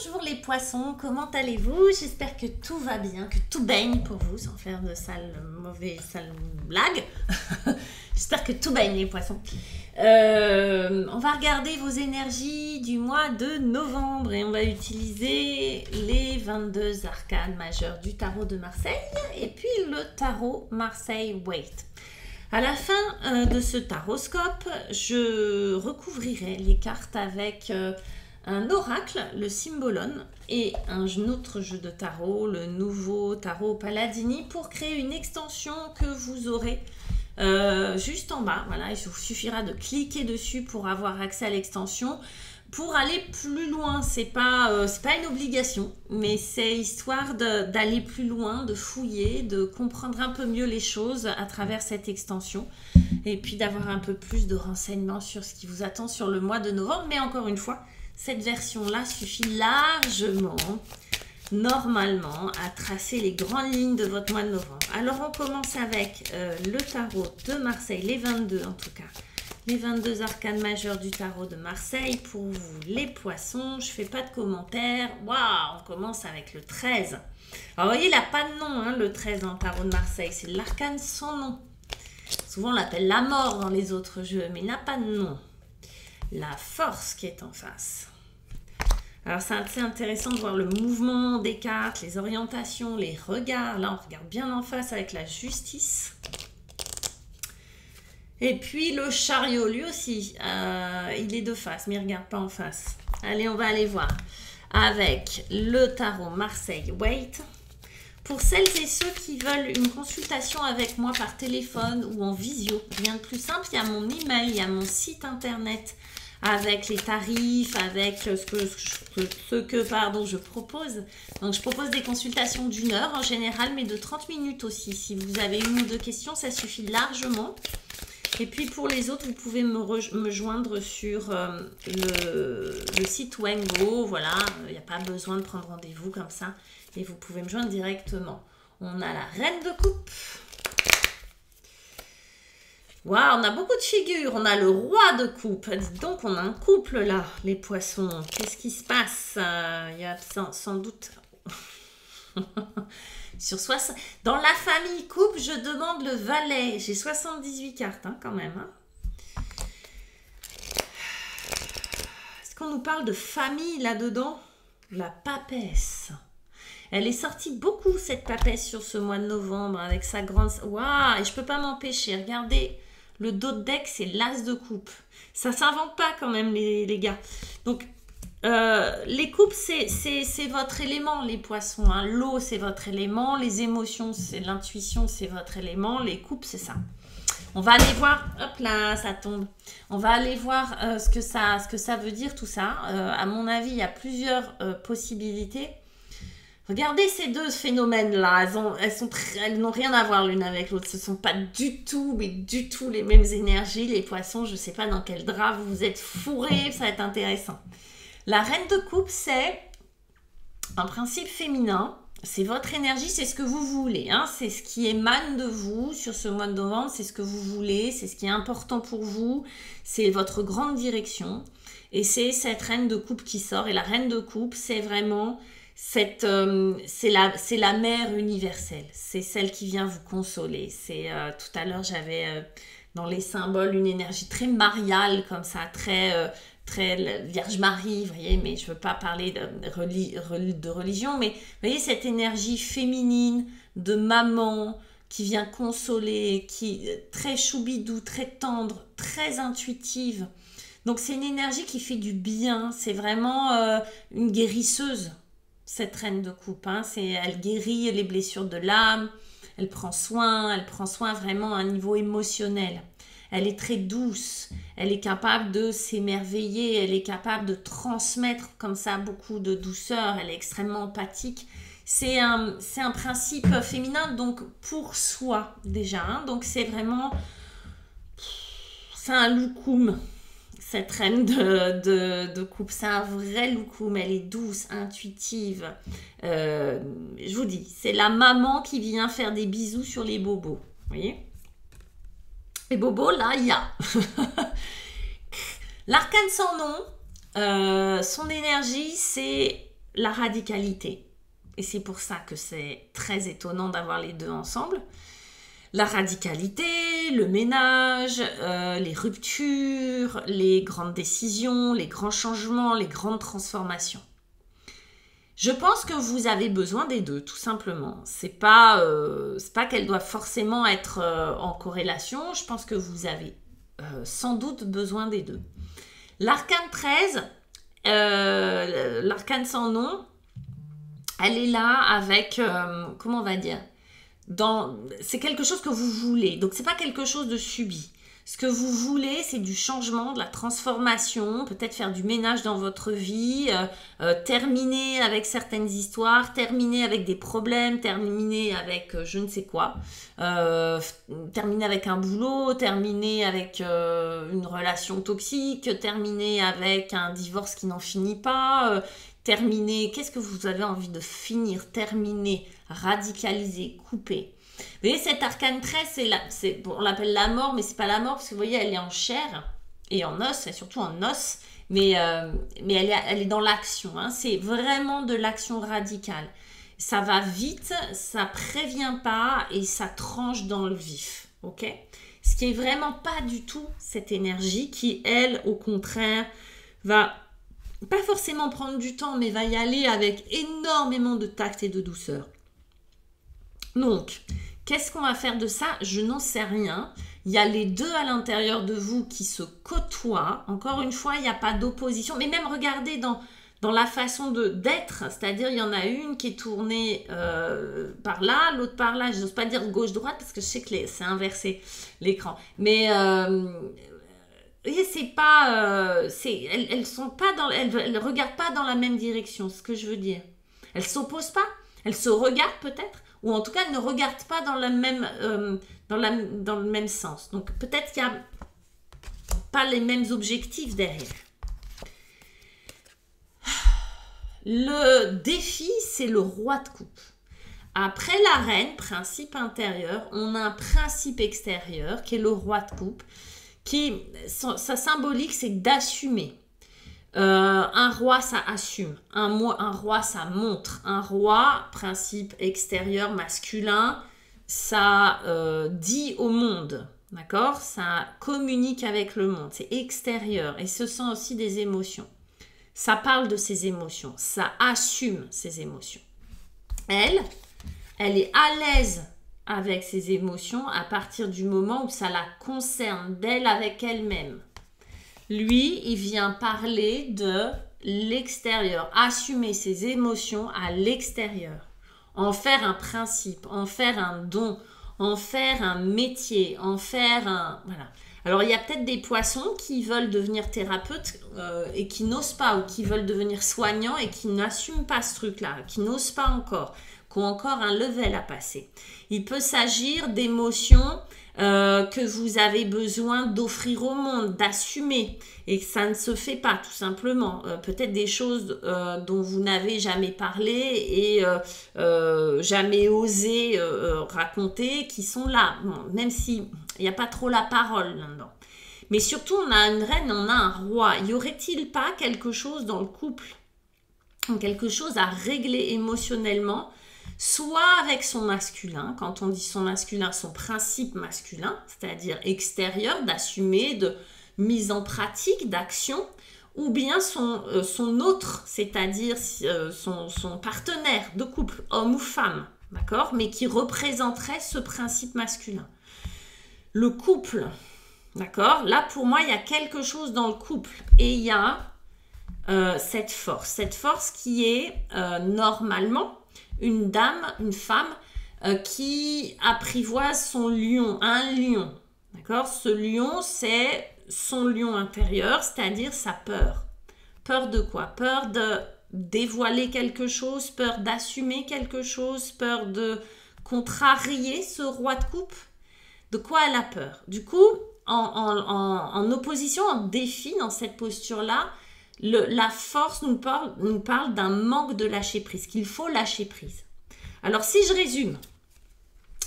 Bonjour les poissons, comment allez-vous? J'espère que tout va bien, que tout baigne pour vous, sans faire de sales blagues. J'espère que tout baigne les poissons. On va regarder vos énergies du mois de novembre et on va utiliser les 22 arcanes majeures du tarot de Marseille et puis le tarot Marseille Waite. À la fin de ce taroscope, je recouvrirai les cartes avec un oracle, le Cymbolon, et un autre jeu de tarot, le nouveau tarot Paladini, pour créer une extension que vous aurez juste en bas. Voilà, il vous suffira de cliquer dessus pour avoir accès à l'extension. Pour aller plus loin, c'est pas une obligation, mais c'est histoire d'aller plus loin, de fouiller, de comprendre un peu mieux les choses à travers cette extension, et puis d'avoir un peu plus de renseignements sur ce qui vous attend sur le mois de novembre. Mais encore une fois, cette version-là suffit largement, normalement, à tracer les grandes lignes de votre mois de novembre. Alors, on commence avec le tarot de Marseille, les 22 en tout cas. Les 22 arcanes majeures du tarot de Marseille pour vous, les poissons. Je ne fais pas de commentaires. Waouh, on commence avec le 13. Alors, vous voyez, il n'a pas de nom, hein, le 13 dans le tarot de Marseille. C'est l'arcane sans nom. Souvent, on l'appelle la mort dans les autres jeux, mais il n'a pas de nom. La force qui est en face. Alors, c'est assez intéressant de voir le mouvement des cartes, les orientations, les regards. Là, on regarde bien en face avec la justice. Et puis, le chariot, lui aussi, il est de face, mais il ne regarde pas en face. Allez, on va aller voir avec le tarot Marseille Waite. Pour celles et ceux qui veulent une consultation avec moi par téléphone ou en visio, rien de plus simple, il y a mon email, il y a mon site internet avec les tarifs, avec ce que je propose. Donc, je propose des consultations d'1 heure en général, mais de 30 minutes aussi. Si vous avez une ou deux questions, ça suffit largement. Et puis, pour les autres, vous pouvez me joindre sur le site Wengo. Voilà, il n'y a pas besoin de prendre rendez-vous comme ça. Et vous pouvez me joindre directement. On a la reine de coupe. Waouh, on a beaucoup de figures. On a le roi de coupe. Dites donc, on a un couple là, les poissons. Qu'est-ce qui se passe? Il y a sans doute... Dans la famille coupe, je demande le valet. J'ai 78 cartes hein, quand même. Hein. Est-ce qu'on nous parle de famille là-dedans? La papesse. Elle est sortie beaucoup, cette papesse, sur ce mois de novembre, avec sa grande... Waouh, et je ne peux pas m'empêcher. Regardez, le dos de deck, c'est l'as de coupe. Ça ne s'invente pas quand même, les gars. Donc, les coupes, c'est votre élément, les poissons. Hein. L'eau, c'est votre élément. Les émotions, c'est l'intuition, c'est votre élément. Les coupes, c'est ça. On va aller voir... Hop là, ça tombe. On va aller voir ce que ça veut dire, tout ça. À mon avis, il y a plusieurs possibilités. Regardez ces deux phénomènes-là, elles n'ont rien à voir l'une avec l'autre. Ce ne sont pas du tout, mais du tout les mêmes énergies. Les poissons, je ne sais pas dans quel drap vous vous êtes fourrés, ça va être intéressant. La reine de coupe, c'est un principe féminin. C'est votre énergie, c'est ce que vous voulez. Hein. C'est ce qui émane de vous sur ce mois de novembre, c'est ce que vous voulez, c'est ce qui est important pour vous. C'est votre grande direction. Et c'est cette reine de coupe qui sort. Et la reine de coupe, c'est vraiment... c'est la mère universelle, c'est celle qui vient vous consoler. Tout à l'heure j'avais dans les symboles une énergie très mariale comme ça, très Vierge Marie, vous voyez, mais je ne veux pas parler de religion, mais vous voyez cette énergie féminine de maman qui vient consoler, qui est très choubidou, très tendre, très intuitive. Donc c'est une énergie qui fait du bien, c'est vraiment une guérisseuse. Cette reine de coupe, hein, elle guérit les blessures de l'âme, elle prend soin vraiment à un niveau émotionnel. Elle est très douce, elle est capable de s'émerveiller, elle est capable de transmettre comme ça beaucoup de douceur, elle est extrêmement empathique. C'est un principe féminin, donc pour soi déjà. Hein, donc c'est vraiment... C'est un loukoum. Cette reine de coupe, c'est un vrai loukoum, elle est douce, intuitive. Je vous dis, c'est la maman qui vient faire des bisous sur les bobos. Vous voyez? Les bobos, là, il y a. L'arcane sans nom, son énergie, c'est la radicalité. Et c'est pour ça que c'est très étonnant d'avoir les deux ensemble. La radicalité, le ménage, les ruptures, les grandes décisions, les grands changements, les grandes transformations. Je pense que vous avez besoin des deux, tout simplement. C'est pas qu'elles doivent forcément être en corrélation. Je pense que vous avez sans doute besoin des deux. L'arcane 13, l'arcane sans nom, elle est là avec, comment on va dire, c'est quelque chose que vous voulez. Donc, c'est pas quelque chose de subi. Ce que vous voulez, c'est du changement, de la transformation, peut-être faire du ménage dans votre vie, terminer avec certaines histoires, terminer avec des problèmes, terminer avec je ne sais quoi, terminer avec un boulot, terminer avec une relation toxique, terminer avec un divorce qui n'en finit pas, terminer, qu'est-ce que vous avez envie de finir, terminer, radicaliser, couper. Vous voyez, cette arcane 13, on l'appelle la mort, mais c'est pas la mort, parce que vous voyez, elle est en chair et en os, et surtout en os, mais elle est dans l'action. Hein. C'est vraiment de l'action radicale. Ça va vite, ça prévient pas et ça tranche dans le vif. Ok ? Ce qui est vraiment pas du tout cette énergie qui, elle, au contraire, va pas forcément prendre du temps, mais va y aller avec énormément de tact et de douceur. Donc, qu'est-ce qu'on va faire de ça? Je n'en sais rien. Il y a les deux à l'intérieur de vous qui se côtoient. Encore une fois, il n'y a pas d'opposition. Mais même regardez dans la façon d'être. C'est-à-dire, il y en a une qui est tournée par là, l'autre par là. Je n'ose pas dire gauche-droite parce que je sais que c'est inversé l'écran. Mais c'est pas... elles sont pas dans... Elles regardent pas dans la même direction, c'est ce que je veux dire. Elles s'opposent pas. Elles se regardent peut-être. Ou en tout cas, elles ne regardent pas dans le même sens. Donc, peut-être qu'il n'y a pas les mêmes objectifs derrière. Le défi, c'est le roi de coupe. Après la reine, principe intérieur, on a un principe extérieur qui est le roi de coupe. Sa symbolique, c'est d'assumer. Un roi, ça assume. Un roi, ça montre. Un roi, principe extérieur masculin, ça dit au monde. D'accord? Ça communique avec le monde. C'est extérieur. Et ce sont aussi des émotions. Ça parle de ses émotions. Ça assume ses émotions. Elle est à l'aise avec ses émotions à partir du moment où ça la concerne d'elle avec elle-même. Lui, il vient parler de l'extérieur, assumer ses émotions à l'extérieur, en faire un principe, en faire un don, en faire un métier, en faire un... Voilà. Alors, il y a peut-être des poissons qui veulent devenir thérapeutes et qui n'osent pas, ou qui veulent devenir soignants et qui n'assument pas ce truc-là, qui n'osent pas encore, qui ont encore un level à passer. Il peut s'agir d'émotions que vous avez besoin d'offrir au monde, d'assumer, et que ça ne se fait pas tout simplement. Peut-être des choses dont vous n'avez jamais parlé et jamais osé raconter, qui sont là, bon, même s'il n'y a pas trop la parole là-dedans. Mais surtout, on a une reine, on a un roi. Y aurait-il pas quelque chose dans le couple, quelque chose à régler émotionnellement, soit avec son masculin, quand on dit son masculin, son principe masculin, c'est-à-dire extérieur, d'assumer, de mise en pratique, d'action, ou bien son autre, c'est-à-dire son partenaire de couple, homme ou femme, d'accord, mais qui représenterait ce principe masculin. Le couple, d'accord, là pour moi il y a quelque chose dans le couple, et il y a cette force qui est normalement une dame, une femme qui apprivoise son lion, un lion. D'accord? Ce lion, c'est son lion intérieur, c'est-à-dire sa peur. Peur de quoi? Peur de dévoiler quelque chose, peur d'assumer quelque chose, peur de contrarier ce roi de coupe. De quoi elle a peur? Du coup, en opposition, en défi dans cette posture-là, la force nous parle d'un manque de lâcher prise, qu'il faut lâcher prise. Alors si je résume,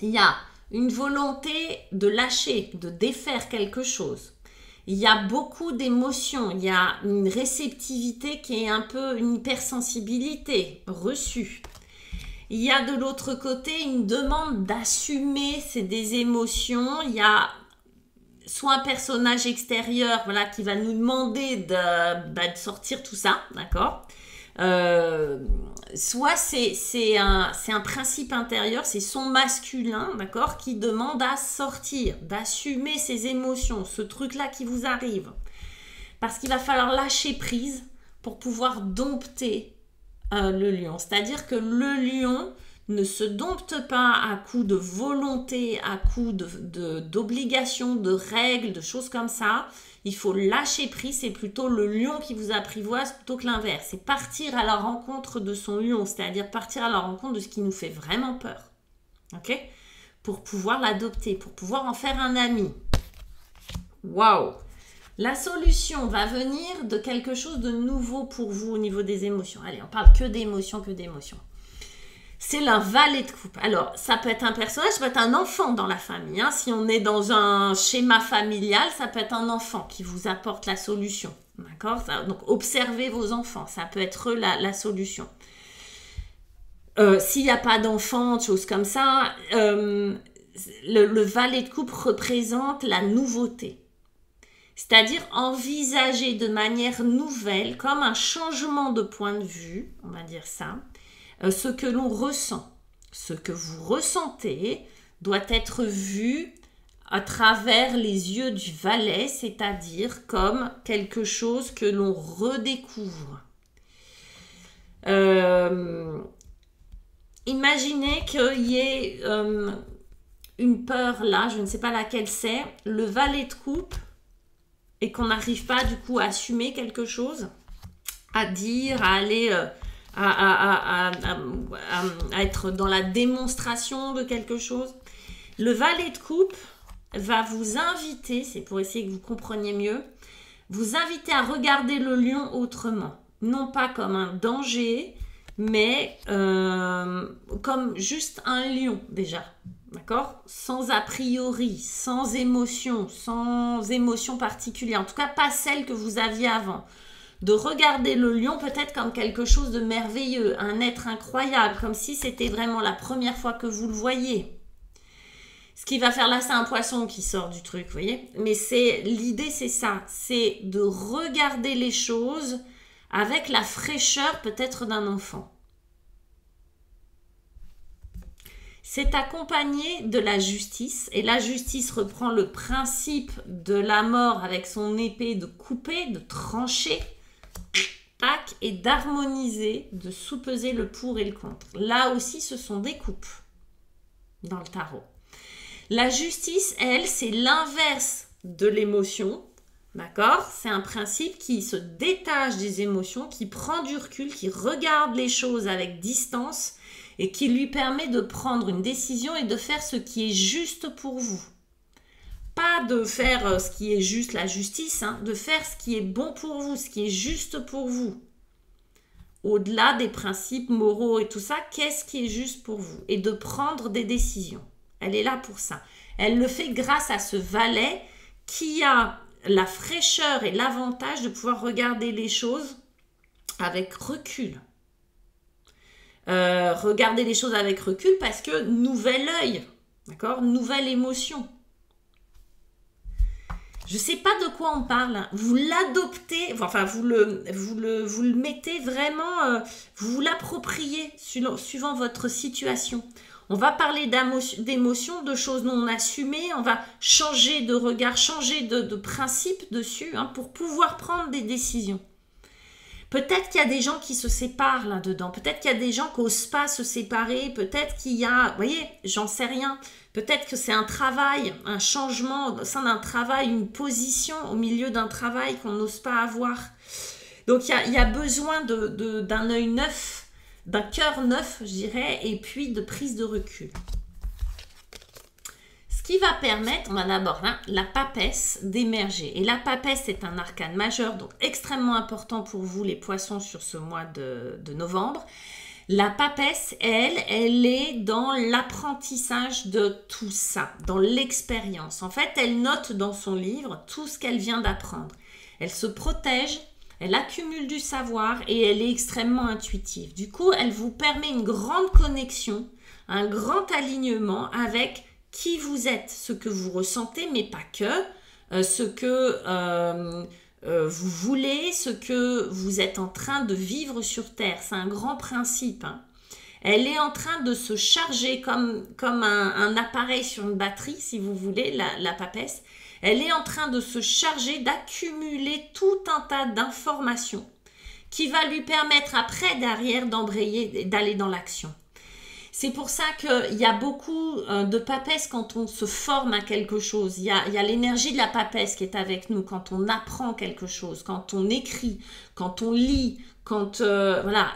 il y a une volonté de lâcher, de défaire quelque chose. Il y a beaucoup d'émotions, il y a une réceptivité qui est un peu une hypersensibilité reçue. Il y a de l'autre côté une demande d'assumer des émotions. Il y a soit un personnage extérieur, voilà, qui va nous demander de sortir tout ça, d'accord, soit c'est un principe intérieur, c'est son masculin, d'accord, qui demande à sortir, d'assumer ses émotions, ce truc-là qui vous arrive. Parce qu'il va falloir lâcher prise pour pouvoir dompter le lion. C'est-à-dire que le lion ne se dompte pas à coup de volonté, à coup d'obligations, de règles, de choses comme ça. Il faut lâcher prise, c'est plutôt le lion qui vous apprivoise plutôt que l'inverse. C'est partir à la rencontre de son lion, c'est-à-dire partir à la rencontre de ce qui nous fait vraiment peur. Ok ? Pour pouvoir l'adopter, pour pouvoir en faire un ami. Waouh! La solution va venir de quelque chose de nouveau pour vous au niveau des émotions. Allez, on parle que d'émotions, que d'émotions. C'est la valet de coupe. Alors, ça peut être un personnage, ça peut être un enfant dans la famille. Hein. Si on est dans un schéma familial, ça peut être un enfant qui vous apporte la solution. D'accord ? Donc, observez vos enfants. Ça peut être la solution. S'il n'y a pas d'enfant, choses comme ça, le valet de coupe représente la nouveauté. C'est-à-dire envisager de manière nouvelle, comme un changement de point de vue, on va dire ça, ce que l'on ressent. Ce que vous ressentez doit être vu à travers les yeux du valet, c'est-à-dire comme quelque chose que l'on redécouvre. Imaginez qu'il y ait une peur là, je ne sais pas laquelle c'est, le valet de coupe, et qu'on n'arrive pas du coup à assumer quelque chose, à dire, à aller, à être dans la démonstration de quelque chose. Le valet de coupe va vous inviter, c'est pour essayer que vous compreniez mieux, vous inviter à regarder le lion autrement. Non pas comme un danger, mais comme juste un lion déjà. D'accord ? Sans a priori, sans émotion particulière. En tout cas, pas celle que vous aviez avant. De regarder le lion peut-être comme quelque chose de merveilleux, un être incroyable, comme si c'était vraiment la première fois que vous le voyez. Ce qui va faire là, c'est un poisson qui sort du truc, vous voyez ? Mais l'idée, c'est ça. C'est de regarder les choses avec la fraîcheur peut-être d'un enfant. C'est accompagné de la justice, et la justice reprend le principe de la mort avec son épée de couper, de trancher, tac, et d'harmoniser, de sous-peser le pour et le contre. Là aussi, ce sont des coupes dans le tarot. La justice, elle, c'est l'inverse de l'émotion, d'accord ? C'est un principe qui se détache des émotions, qui prend du recul, qui regarde les choses avec distance, et qui lui permet de prendre une décision et de faire ce qui est juste pour vous. Pas de faire ce qui est juste la justice, hein, de faire ce qui est bon pour vous, ce qui est juste pour vous. Au-delà des principes moraux et tout ça, qu'est-ce qui est juste pour vous? Et de prendre des décisions. Elle est là pour ça. Elle le fait grâce à ce valet qui a la fraîcheur et l'avantage de pouvoir regarder les choses avec recul. Regardez les choses avec recul parce que nouvel œil, d'accord, nouvelle émotion. Je ne sais pas de quoi on parle, hein. Vous l'adoptez, enfin vous le mettez vraiment, vous l'appropriez suivant votre situation. On va parler d'émotions, de choses non assumées, on va changer de regard, changer de principe dessus, hein, pour pouvoir prendre des décisions. Peut-être qu'il y a des gens qui se séparent là-dedans. Peut-être qu'il y a des gens qui n'osent pas se séparer. Peut-être qu'il y a, vous voyez, j'en sais rien. Peut-être que c'est un travail, un changement au sein d'un travail, une position au milieu d'un travail qu'on n'ose pas avoir. Donc, il y a besoin d'un œil neuf, d'un cœur neuf, je dirais, et puis de prise de recul. Ce qui va permettre, on va d'abord la papesse d'émerger. Et la papesse est un arcane majeur, donc extrêmement important pour vous les poissons sur ce mois de novembre. La papesse, elle est dans l'apprentissage de tout ça, dans l'expérience. En fait, elle note dans son livre tout ce qu'elle vient d'apprendre. Elle se protège, elle accumule du savoir et elle est extrêmement intuitive. Du coup, elle vous permet une grande connexion, un grand alignement avec qui vous êtes, ce que vous ressentez, mais pas que, ce que vous voulez, ce que vous êtes en train de vivre sur Terre. C'est un grand principe. Hein. Elle est en train de se charger comme un appareil sur une batterie, si vous voulez, la papesse. Elle est en train de se charger, d'accumuler tout un tas d'informations qui va lui permettre après, derrière, d'embrayer, d'aller dans l'action. C'est pour ça qu'il y a beaucoup de papesses quand on se forme à quelque chose. Il y a l'énergie de la papesse qui est avec nous quand on apprend quelque chose, quand on écrit, quand on lit, quand voilà.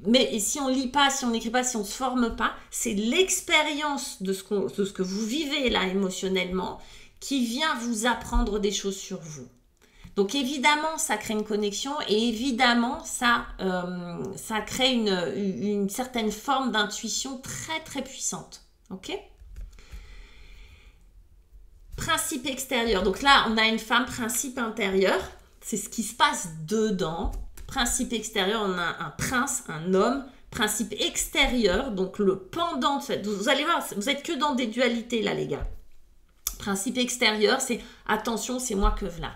Mais si on lit pas, si on n'écrit pas, si on se forme pas, c'est l'expérience de ce que vous vivez là émotionnellement qui vient vous apprendre des choses sur vous. Donc évidemment, ça crée une connexion et évidemment, ça crée une certaine forme d'intuition très très puissante. Ok ? Principe extérieur. Donc là, on a une femme, principe intérieur. C'est ce qui se passe dedans. Principe extérieur, on a un prince, un homme. Principe extérieur, donc le pendant. Vous allez voir, vous n'êtes que dans des dualités là, les gars. Principe extérieur, c'est attention, c'est moi que voilà.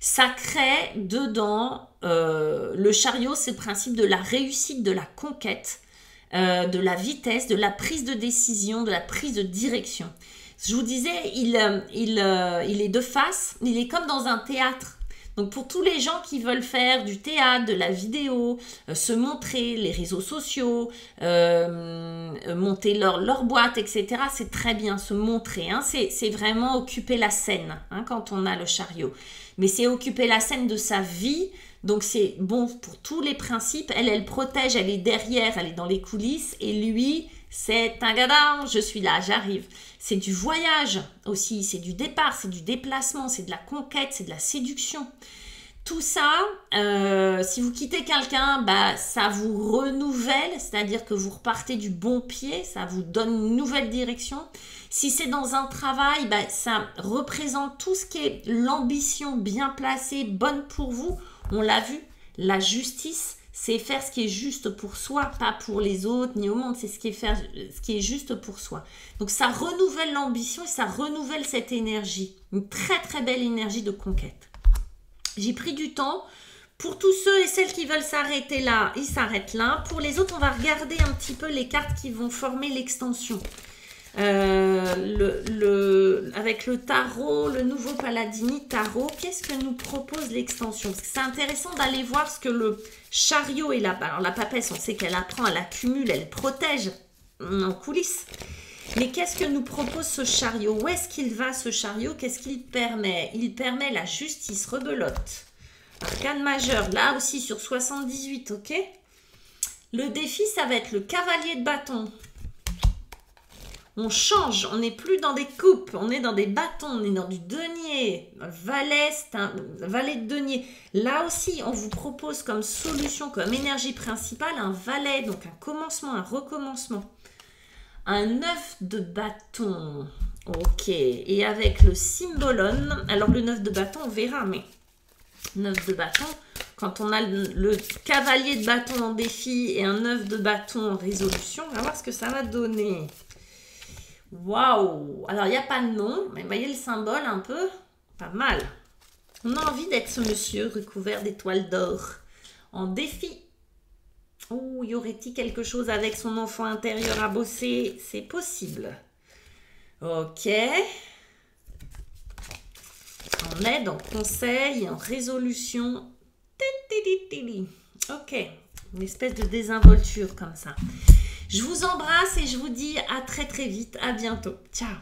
Ça crée dedans, le chariot, c'est le principe de la réussite, de la conquête, de la vitesse, de la prise de décision, de la prise de direction. Je vous disais, il est de face, il est comme dans un théâtre. Donc pour tous les gens qui veulent faire du théâtre, de la vidéo, se montrer, les réseaux sociaux, monter leur boîte, etc., c'est très bien, se montrer. Hein, c'est vraiment occuper la scène hein, quand on a le chariot. Mais c'est occuper la scène de sa vie, donc c'est bon pour tous les principes. Elle protège, elle est derrière, elle est dans les coulisses. Et lui, c'est un gadin, je suis là, j'arrive. C'est du voyage aussi, c'est du départ, c'est du déplacement, c'est de la conquête, c'est de la séduction. Tout ça, si vous quittez quelqu'un, bah, ça vous renouvelle, c'est-à-dire que vous repartez du bon pied, ça vous donne une nouvelle direction. Si c'est dans un travail, bah, ça représente tout ce qui est l'ambition bien placée, bonne pour vous. On l'a vu, la justice, c'est faire ce qui est juste pour soi, pas pour les autres ni au monde, c'est ce qui est juste pour soi. Donc ça renouvelle l'ambition et ça renouvelle cette énergie, une très très belle énergie de conquête. J'ai pris du temps. Pour tous ceux et celles qui veulent s'arrêter là, ils s'arrêtent là. Pour les autres, on va regarder un petit peu les cartes qui vont former l'extension. Avec le tarot, le nouveau Paladini tarot, qu'est-ce que nous propose l'extension? Parce que c'est intéressant d'aller voir ce que le chariot et alors la papesse, on sait qu'elle apprend, elle accumule, elle protège en coulisses. Mais qu'est-ce que nous propose ce chariot? Où est-ce qu'il va ce chariot? Qu'est-ce qu'il permet? Il permet la justice, rebelote. Arcane majeur, là aussi sur 78, ok? Le défi, ça va être le cavalier de bâton. On change, on n'est plus dans des coupes, on est dans des bâtons, on est dans du denier. Valet, c'est un valet de denier. Là aussi, on vous propose comme solution, comme énergie principale, un valet, donc un commencement, un recommencement. Un 9 de bâton. Ok, et avec le symbolone, alors le 9 de bâton, on verra, mais 9 de bâton, quand on a le cavalier de bâton en défi et un 9 de bâton en résolution, on va voir ce que ça va donner. Waouh! Alors, il n'y a pas de nom, mais vous voyez le symbole un peu? Pas mal. On a envie d'être ce monsieur recouvert d'étoiles d'or. En défi. Oh, y aurait-il quelque chose avec son enfant intérieur à bosser? C'est possible. Ok. En aide, en conseil, en résolution. Ok. Une espèce de désinvolture comme ça. Je vous embrasse et je vous dis à très très vite. À bientôt. Ciao.